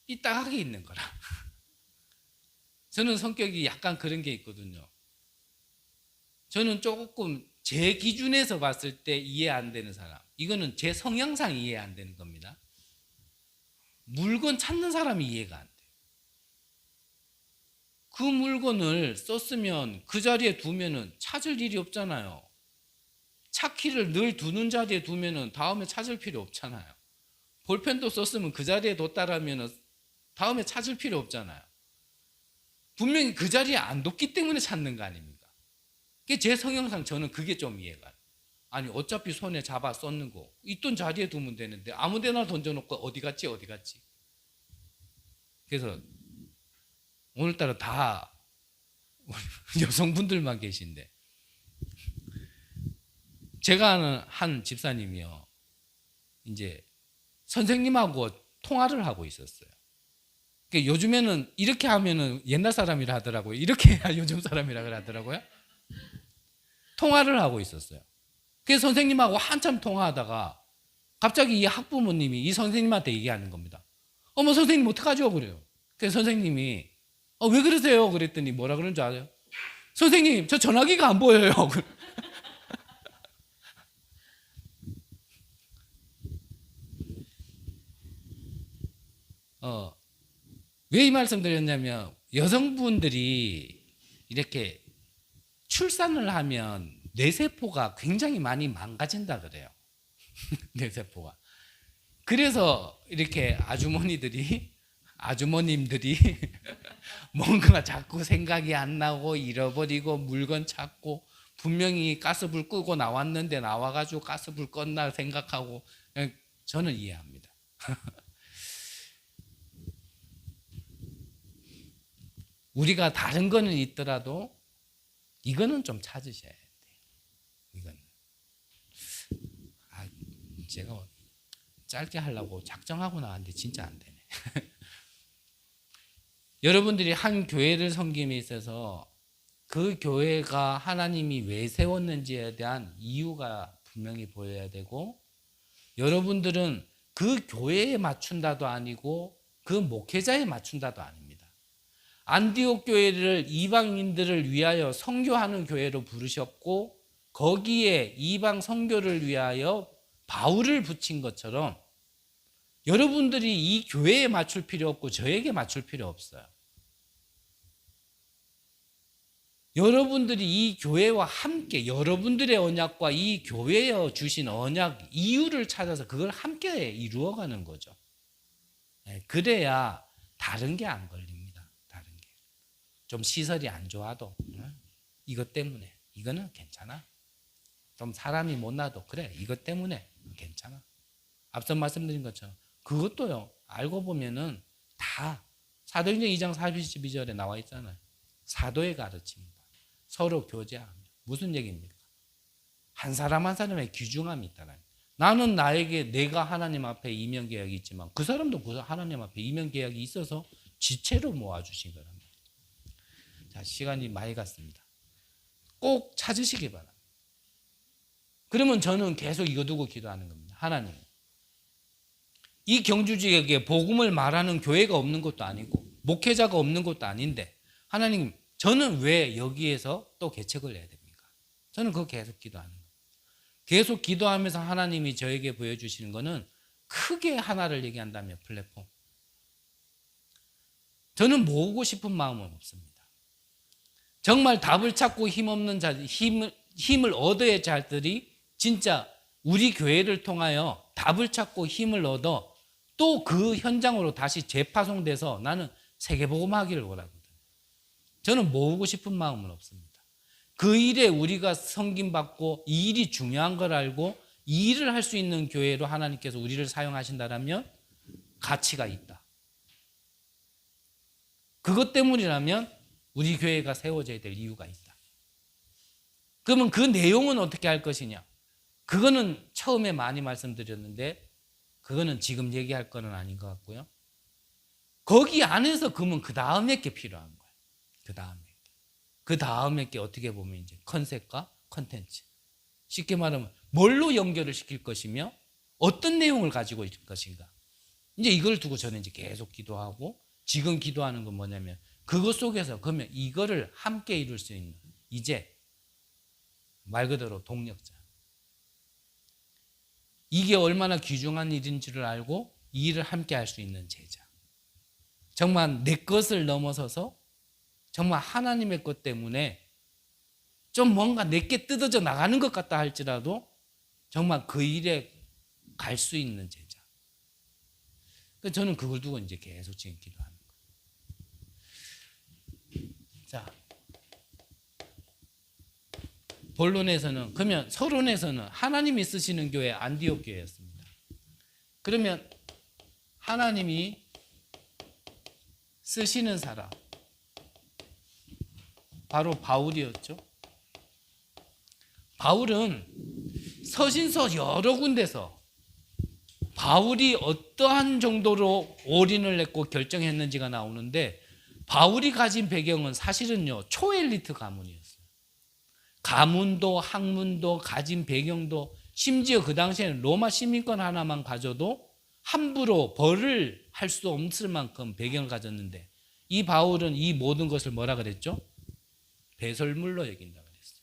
삐딱하게 있는 거라. 저는 성격이 약간 그런 게 있거든요. 저는 조금 제 기준에서 봤을 때 이해 안 되는 사람, 이거는 제 성향상 이해 안 되는 겁니다. 물건 찾는 사람이 이해가 안 돼요. 그 물건을 썼으면 그 자리에 두면은 찾을 일이 없잖아요. 차키를 늘 두는 자리에 두면은 다음에 찾을 필요 없잖아요. 볼펜도 썼으면 그 자리에 뒀다라면은 다음에 찾을 필요 없잖아요. 분명히 그 자리에 안 뒀기 때문에 찾는 거 아닙니까? 그게 제 성향상 저는 그게 좀 이해가 안 돼요. 아니 어차피 손에 잡아 썼는 거 있던 자리에 두면 되는데 아무 데나 던져놓고 어디 갔지 어디 갔지. 그래서 오늘따라 다 여성분들만 계신데, 제가 아는 한 집사님이요, 이제 선생님하고 통화를 하고 있었어요. 그러니까 요즘에는 이렇게 하면은 옛날 사람이라 하더라고요. 이렇게 해야 요즘 사람이라 하더라고요. 통화를 하고 있었어요. 그래서 선생님하고 한참 통화하다가 갑자기 이 학부모님이 이 선생님한테 얘기하는 겁니다. 어머 선생님 어떡하죠? 그래요. 그래서 선생님이 왜 그러세요? 그랬더니 뭐라 그러는 줄 알아요? 선생님 저 전화기가 안 보여요. 왜 이 말씀 드렸냐면 여성분들이 이렇게 출산을 하면 뇌세포가 굉장히 많이 망가진다 그래요. 뇌세포가. 그래서 이렇게 아주머님들이 뭔가 자꾸 생각이 안 나고 잃어버리고 물건 찾고 분명히 가스불 끄고 나왔는데 나와가지고 가스불 껐나 생각하고, 저는 이해합니다. 우리가 다른 거는 있더라도 이거는 좀 찾으셔야 돼요. 이건 제가 짧게 하려고 작정하고 나왔는데 진짜 안 되네. 여러분들이 한 교회를 섬김에 있어서 그 교회가 하나님이 왜 세웠는지에 대한 이유가 분명히 보여야 되고, 여러분들은 그 교회에 맞춘다도 아니고 그 목회자에 맞춘다도 아닙니다. 안디옥 교회를 이방인들을 위하여 선교하는 교회로 부르셨고 거기에 이방 선교를 위하여 바울을 붙인 것처럼 여러분들이 이 교회에 맞출 필요 없고 저에게 맞출 필요 없어요. 여러분들이 이 교회와 함께 여러분들의 언약과 이 교회에 주신 언약 이유를 찾아서 그걸 함께 이루어가는 거죠. 그래야 다른 게 안 걸립니다. 다른 게. 좀 시설이 안 좋아도 이것 때문에 이거는 괜찮아. 좀 사람이 못나도 그래 이것 때문에 괜찮아. 앞서 말씀드린 것처럼 그것도요 알고 보면은 다 사도행전 2장 42절에 나와 있잖아요. 사도의 가르침이다. 서로 교제하며. 무슨 얘기입니까? 한 사람 한 사람의 귀중함이 있다는, 나는 나에게 내가 하나님 앞에 이면 계약이 있지만 그 사람도 그 하나님 앞에 이면 계약이 있어서 지체로 모아주신 거란 말이에요. 자, 시간이 많이 갔습니다. 꼭 찾으시기 바랍니다. 그러면 저는 계속 이거 두고 기도하는 겁니다. 하나님, 이 경주지역에 복음을 말하는 교회가 없는 것도 아니고 목회자가 없는 것도 아닌데 하나님, 저는 왜 여기에서 또 개척을 해야 됩니까? 저는 그거 계속 기도하는 거예요. 계속 기도하면서 하나님이 저에게 보여주시는 거는 크게 하나를 얘기한다면 플랫폼. 저는 모으고 싶은 마음은 없습니다. 정말 답을 찾고 힘없는 자들, 힘을 얻어야 할 자들이 진짜 우리 교회를 통하여 답을 찾고 힘을 얻어 또 그 현장으로 다시 재파송돼서 나는 세계복음하기를 원하거든요. 저는 모으고 싶은 마음은 없습니다. 그 일에 우리가 섬김받고 이 일이 중요한 걸 알고 이 일을 할 수 있는 교회로 하나님께서 우리를 사용하신다면 가치가 있다. 그것 때문이라면 우리 교회가 세워져야 될 이유가 있다. 그러면 그 내용은 어떻게 할 것이냐? 그거는 처음에 많이 말씀드렸는데 그거는 지금 얘기할 거는 아닌 것 같고요. 거기 안에서 그러면 그 다음에 게 필요한 거예요. 그 다음에 게 어떻게 보면 이제 컨셉과 컨텐츠. 쉽게 말하면 뭘로 연결을 시킬 것이며 어떤 내용을 가지고 있을 것인가. 이제 이걸 두고 저는 이제 계속 기도하고 지금 기도하는 건 뭐냐면 그것 속에서 그러면 이거를 함께 이룰 수 있는 이제 말 그대로 동력자. 이게 얼마나 귀중한 일인지를 알고 이 일을 함께 할 수 있는 제자. 정말 내 것을 넘어서서 정말 하나님의 것 때문에 좀 뭔가 내게 뜯어져 나가는 것 같다 할지라도 정말 그 일에 갈 수 있는 제자. 그래서 저는 그걸 두고 이제 계속 지금 기도하는 거예요. 자, 본론에서는 그러면 서론에서는 하나님이 쓰시는 교회 안디옥 교회였습니다. 그러면 하나님이 쓰시는 사람 바로 바울이었죠. 바울은 서신서 여러 군데서 바울이 어떠한 정도로 올인을 했고 결정했는지가 나오는데 바울이 가진 배경은 사실은요 초엘리트 가문이었어요. 가문도 학문도 가진 배경도 심지어 그 당시에는 로마 시민권 하나만 가져도 함부로 벌을 할 수 없을 만큼 배경을 가졌는데 이 바울은 이 모든 것을 뭐라 그랬죠? 배설물로 여긴다 그랬어요.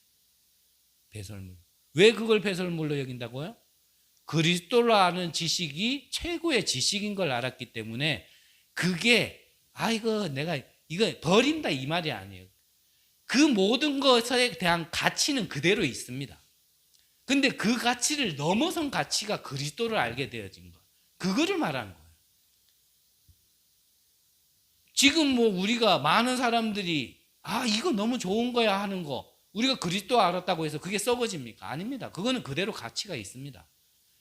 배설물. 왜 그걸 배설물로 여긴다고요? 그리스도를 아는 지식이 최고의 지식인 걸 알았기 때문에 그게 내가 이거 버린다 이 말이 아니에요. 그 모든 것에 대한 가치는 그대로 있습니다. 근데 그 가치를 넘어선 가치가 그리스도를 알게 되어진 것. 그거를 말하는 거예요. 지금 뭐 우리가 많은 사람들이 이거 너무 좋은 거야 하는 거 우리가 그리스도 알았다고 해서 그게 썩어집니까? 아닙니다. 그거는 그대로 가치가 있습니다.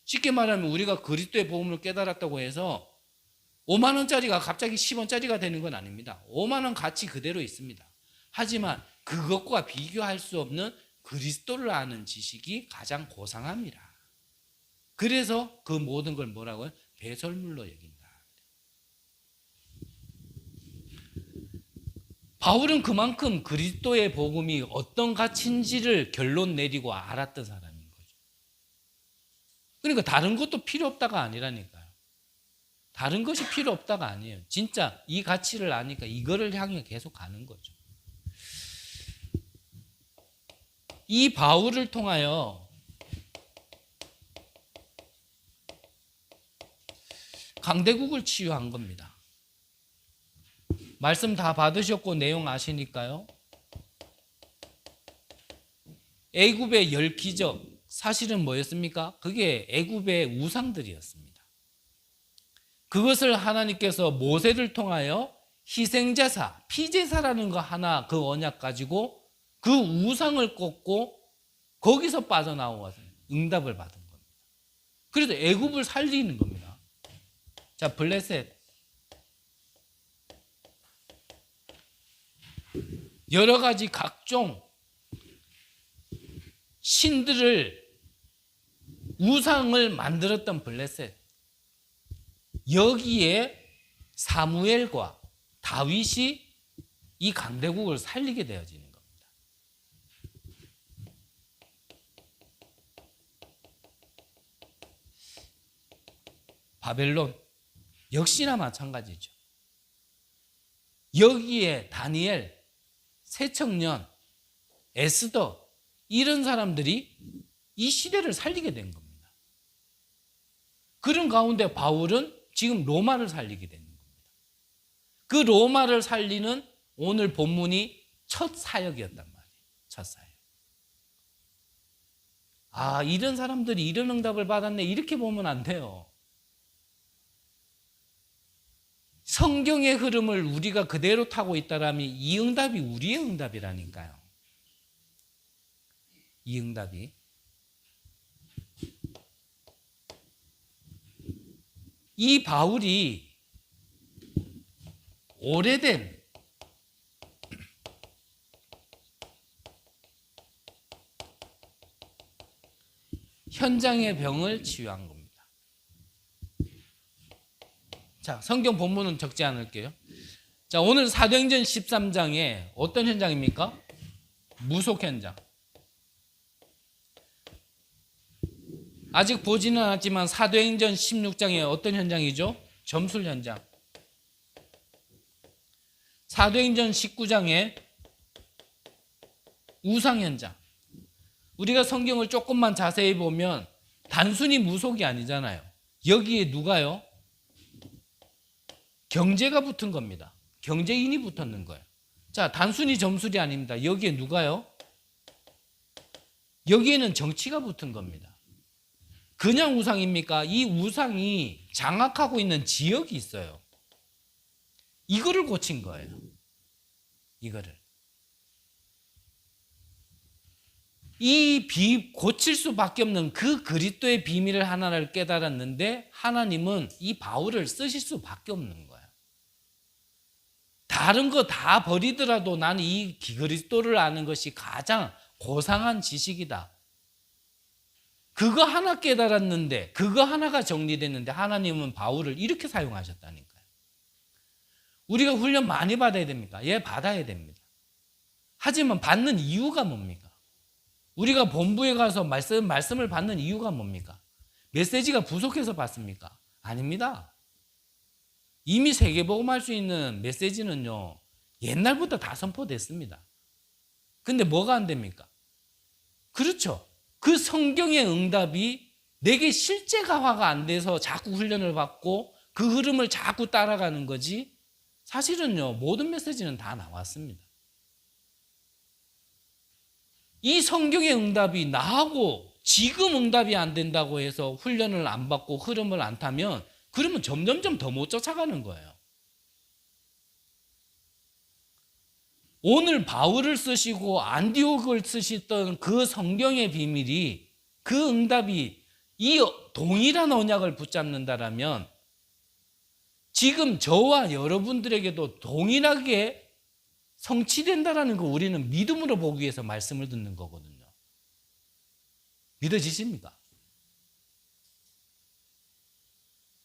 쉽게 말하면 우리가 그리스도의 복음을 깨달았다고 해서 5만 원짜리가 갑자기 10원짜리가 되는 건 아닙니다. 5만 원 가치 그대로 있습니다. 하지만 그것과 비교할 수 없는 그리스도를 아는 지식이 가장 고상합니다. 그래서 그 모든 걸 뭐라고요? 배설물로 여긴다. 바울은 그만큼 그리스도의 복음이 어떤 가치인지를 결론 내리고 알았던 사람인 거죠. 그러니까 다른 것도 필요 없다가 아니라니까요. 다른 것이 필요 없다가 아니에요. 진짜 이 가치를 아니까 이거를 향해 계속 가는 거죠. 이 바울을 통하여 강대국을 치유한 겁니다. 말씀 다 받으셨고 내용 아시니까요. 애굽의 10기적 사실은 뭐였습니까? 그게 애굽의 우상들이었습니다. 그것을 하나님께서 모세를 통하여 희생제사, 피제사라는 거 하나 그 언약 가지고 그 우상을 꺾고 거기서 빠져나와서 응답을 받은 겁니다. 그래서 애굽을 살리는 겁니다. 자, 블레셋. 여러 가지 각종 신들을 우상을 만들었던 블레셋, 여기에 사무엘과 다윗이 이 강대국을 살리게 되어지는 겁니다. 바벨론 역시나 마찬가지죠. 여기에 다니엘, 새청년, 에스더 이런 사람들이 이 시대를 살리게 된 겁니다. 그런 가운데 바울은 지금 로마를 살리게 되는 겁니다. 그 로마를 살리는 오늘 본문이 첫 사역이었단 말이에요. 첫 사역. 아, 이런 사람들이 이런 응답을 받았네, 이렇게 보면 안 돼요. 성경의 흐름을 우리가 그대로 타고 있다라면 이 응답이 우리의 응답이라니까요. 이 응답이. 이 바울이 오래된 현장의 병을 치유한 겁니다. 자, 성경 본문은 적지 않을게요. 자, 오늘 사도행전 13장에 어떤 현장입니까? 무속 현장. 아직 보지는 않았지만 사도행전 16장에 어떤 현장이죠? 점술 현장. 사도행전 19장에 우상 현장. 우리가 성경을 조금만 자세히 보면 단순히 무속이 아니잖아요. 여기에 누가요? 경제가 붙은 겁니다. 경제인이 붙었는 거예요. 자, 단순히 점술이 아닙니다. 여기에 누가요? 여기에는 정치가 붙은 겁니다. 그냥 우상입니까? 이 우상이 장악하고 있는 지역이 있어요. 이거를 고친 거예요. 이거를. 고칠 수밖에 없는 그 그리스도의 비밀을 하나를 깨달았는데 하나님은 이 바울을 쓰실 수밖에 없는 거예요. 다른 거 다 버리더라도 나는 이 그리스도를 아는 것이 가장 고상한 지식이다. 그거 하나 깨달았는데, 그거 하나가 정리됐는데 하나님은 바울을 이렇게 사용하셨다니까요. 우리가 훈련 많이 받아야 됩니까? 예, 받아야 됩니다. 하지만 받는 이유가 뭡니까? 우리가 본부에 가서 말씀을 받는 이유가 뭡니까? 메시지가 부족해서 받습니까? 아닙니다. 이미 세계복음할 수 있는 메시지는요, 옛날부터 다 선포됐습니다. 근데 뭐가 안 됩니까? 그렇죠. 그 성경의 응답이 내게 실제가화가 안 돼서 자꾸 훈련을 받고 그 흐름을 자꾸 따라가는 거지, 사실은요, 모든 메시지는 다 나왔습니다. 이 성경의 응답이 나하고 지금 응답이 안 된다고 해서 훈련을 안 받고 흐름을 안 타면 그러면 점점점 더 못 쫓아가는 거예요. 오늘 바울을 쓰시고 안디옥을 쓰시던 그 성경의 비밀이, 그 응답이 이 동일한 언약을 붙잡는다라면 지금 저와 여러분들에게도 동일하게 성취된다라는 거 우리는 믿음으로 보기 위해서 말씀을 듣는 거거든요. 믿어지십니까?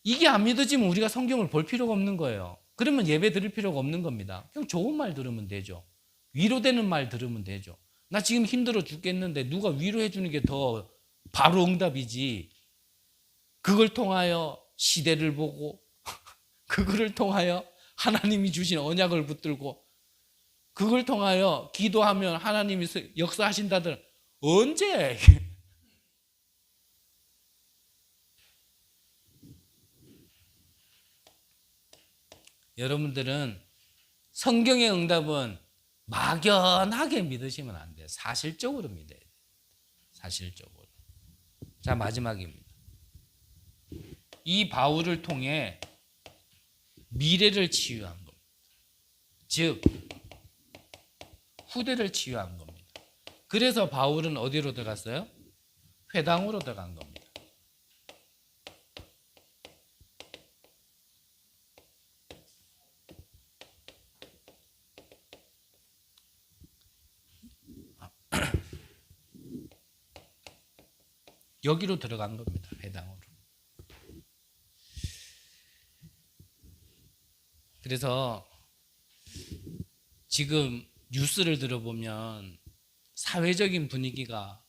이게 안 믿어지면 우리가 성경을 볼 필요가 없는 거예요. 그러면 예배 드릴 필요가 없는 겁니다. 그냥 좋은 말 들으면 되죠. 위로되는 말 들으면 되죠. 나 지금 힘들어 죽겠는데 누가 위로해 주는 게 더 바로 응답이지. 그걸 통하여 시대를 보고 그거를 통하여 하나님이 주신 언약을 붙들고 그걸 통하여 기도하면 하나님이 역사하신다들 언제? 여러분들은 성경의 응답은 막연하게 믿으시면 안 돼요. 사실적으로 믿어야 돼요. 사실적으로. 자, 마지막입니다. 이 바울을 통해 미래를 치유한 겁니다. 즉 후대를 치유한 겁니다. 그래서 바울은 어디로 들어갔어요? 회당으로 들어간 겁니다. 여기로 들어간 겁니다. 회당으로. 그래서 지금 뉴스를 들어보면 사회적인 분위기가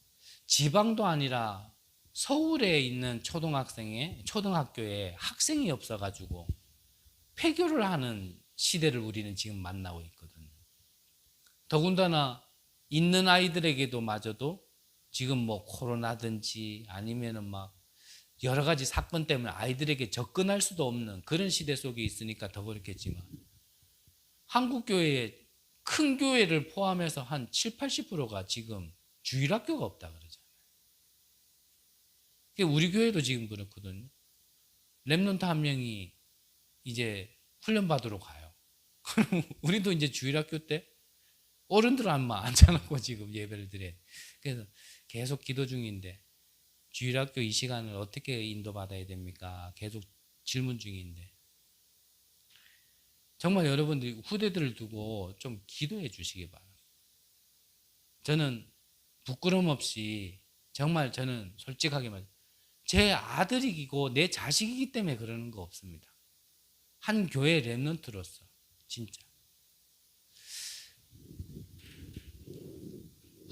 지방도 아니라 서울에 있는 초등학교에 학생이 없어가지고 폐교를 하는 시대를 우리는 지금 만나고 있거든요. 더군다나 있는 아이들에게도 마저도 지금 뭐 코로나든지 아니면은 막 여러 가지 사건 때문에 아이들에게 접근할 수도 없는 그런 시대 속에 있으니까 더 그렇겠지만 한국 교회의 큰 교회를 포함해서 한 7, 80%가 지금 주일학교가 없다 그러잖아요. 우리 교회도 지금 그렇거든요. 렘넌트 한 명이 이제 훈련 받으러 가요. 그럼 우리도 이제 주일학교 때 어른들 앉아놓고 지금 예배를 드려. 그래서 계속 기도 중인데 주일학교 이 시간을 어떻게 인도받아야 됩니까? 계속 질문 중인데 정말 여러분들이 후대들을 두고 좀 기도해 주시기 바랍니다. 저는 부끄럼 없이 정말 저는 솔직하게 말해요. 제 아들이고 내 자식이기 때문에 그러는 거 없습니다. 한 교회 렘넌트로서 진짜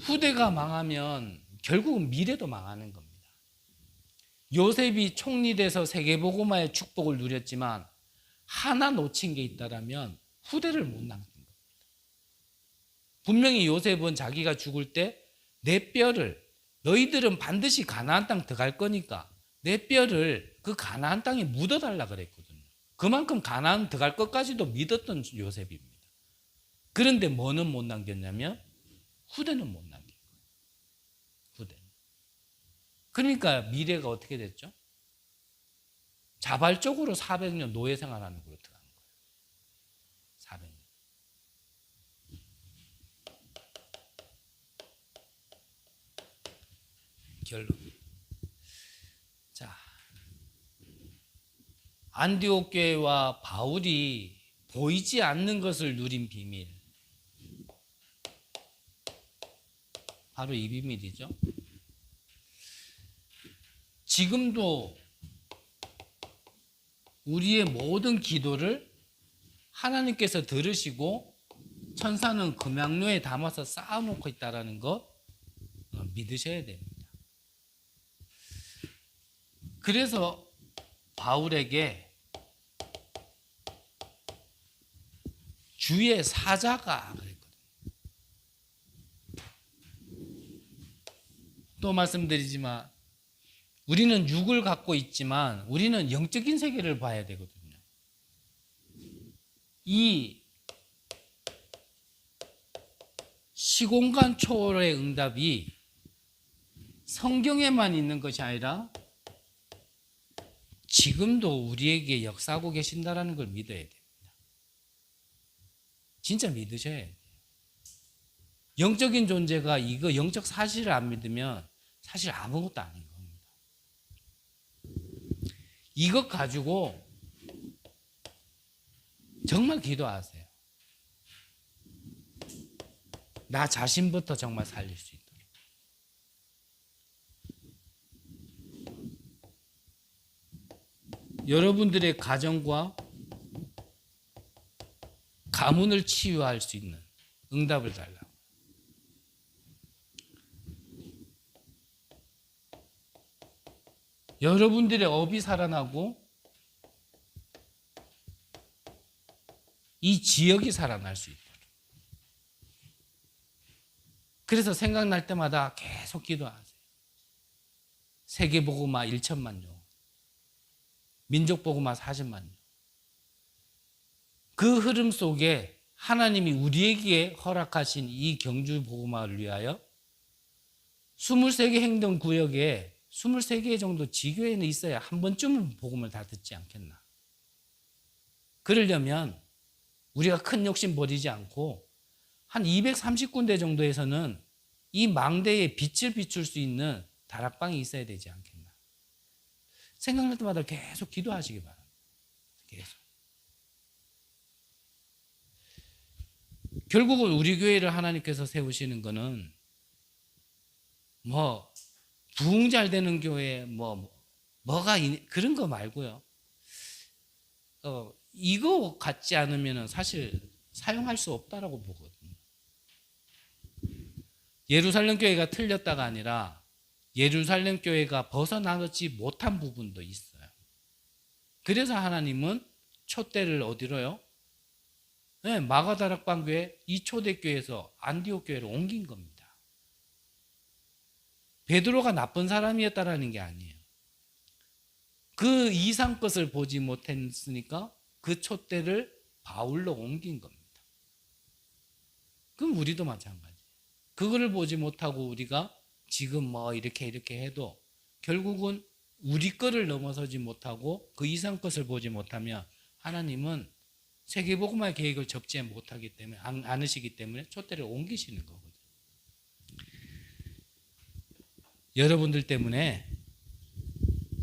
후대가 망하면 결국은 미래도 망하는 겁니다. 요셉이 총리돼서 세계복음화의 축복을 누렸지만 하나 놓친 게 있다라면 후대를 못 남긴 겁니다. 분명히 요셉은 자기가 죽을 때 내 뼈를 너희들은 반드시 가나안 땅 들어갈 거니까 내 뼈를 그 가나안 땅에 묻어달라 그랬거든요. 그만큼 가나안 들어갈 것까지도 믿었던 요셉입니다. 그런데 뭐는 못 남겼냐면 후대는 못 남긴 거예요. 후대는. 그러니까 미래가 어떻게 됐죠? 자발적으로 400년 노예 생활하는 걸로 들어간 거예요. 400년. 결론. 자, 안디옥 교회와 바울이 보이지 않는 것을 누린 비밀. 바로 이 비밀이죠. 지금도 우리의 모든 기도를 하나님께서 들으시고 천사는 금양로에 담아서 쌓아놓고 있다는 거 믿으셔야 됩니다. 그래서 바울에게 주의 사자가 그랬거든요. 또 말씀드리지만 우리는 육을 갖고 있지만 우리는 영적인 세계를 봐야 되거든요. 이 시공간 초월의 응답이 성경에만 있는 것이 아니라 지금도 우리에게 역사하고 계신다는 걸 믿어야 됩니다. 진짜 믿으셔야 돼요. 영적인 존재가 이거 영적 사실을 안 믿으면 사실 아무것도 아닌 겁니다. 이것 가지고 정말 기도하세요. 나 자신부터 정말 살릴 수 있도록. 여러분들의 가정과 가문을 치유할 수 있는 응답을 달라고. 여러분들의 업이 살아나고 이 지역이 살아날 수 있도록. 그래서 생각날 때마다 계속 기도하세요. 세계복음화 1천만 종, 민족복음화 40만 종. 그 흐름 속에 하나님이 우리에게 허락하신 이 경주복음화를 위하여 23개 행동구역에 23개 정도 지교회는 있어야 한 번쯤은 복음을 다 듣지 않겠나. 그러려면 우리가 큰 욕심 버리지 않고 한 230군데 정도에서는 이 망대에 빛을 비출 수 있는 다락방이 있어야 되지 않겠나. 생각날 때마다 계속 기도하시기 바랍니다. 계속. 결국은 우리 교회를 하나님께서 세우시는 것은 부흥 잘 되는 교회 그런 거 말고요. 이거 같지 않으면 사실 사용할 수 없다라고 보거든요. 예루살렘 교회가 틀렸다가 아니라 예루살렘 교회가 벗어나지 못한 부분도 있어요. 그래서 하나님은 촛대를 어디로요? 네, 마가다락방 교회 이 초대교회에서 안디옥 교회로 옮긴 겁니다. 베드로가 나쁜 사람이었다라는 게 아니에요. 그 이상 것을 보지 못했으니까 그 촛대를 바울로 옮긴 겁니다. 그럼 우리도 마찬가지. 그거를 보지 못하고 우리가 지금 이렇게 해도 결국은 우리 거를 넘어서지 못하고 그 이상 것을 보지 못하면 하나님은 세계복음화의 계획을 적지 못하기 때문에 않으시기 때문에 촛대를 옮기시는 거거든요. 여러분들 때문에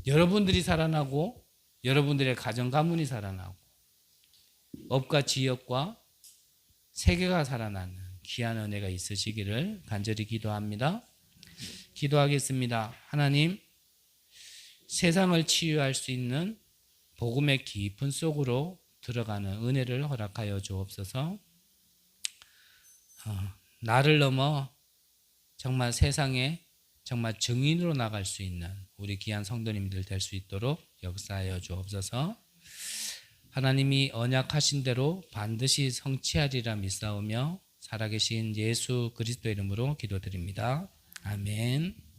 여러분들이 살아나고 여러분들의 가정 가문이 살아나고 업과 지역과 세계가 살아나는 귀한 은혜가 있으시기를 간절히 기도합니다. 기도하겠습니다. 하나님, 세상을 치유할 수 있는 복음의 깊은 속으로 들어가는 은혜를 허락하여 주옵소서. 나를 넘어 정말 세상에 정말 증인으로 나갈 수 있는 우리 귀한 성도님들 될 수 있도록 역사하여 주옵소서. 하나님이 언약하신 대로 반드시 성취하리라 믿사오며 살아계신 예수 그리스도 이름으로 기도드립니다. 아멘.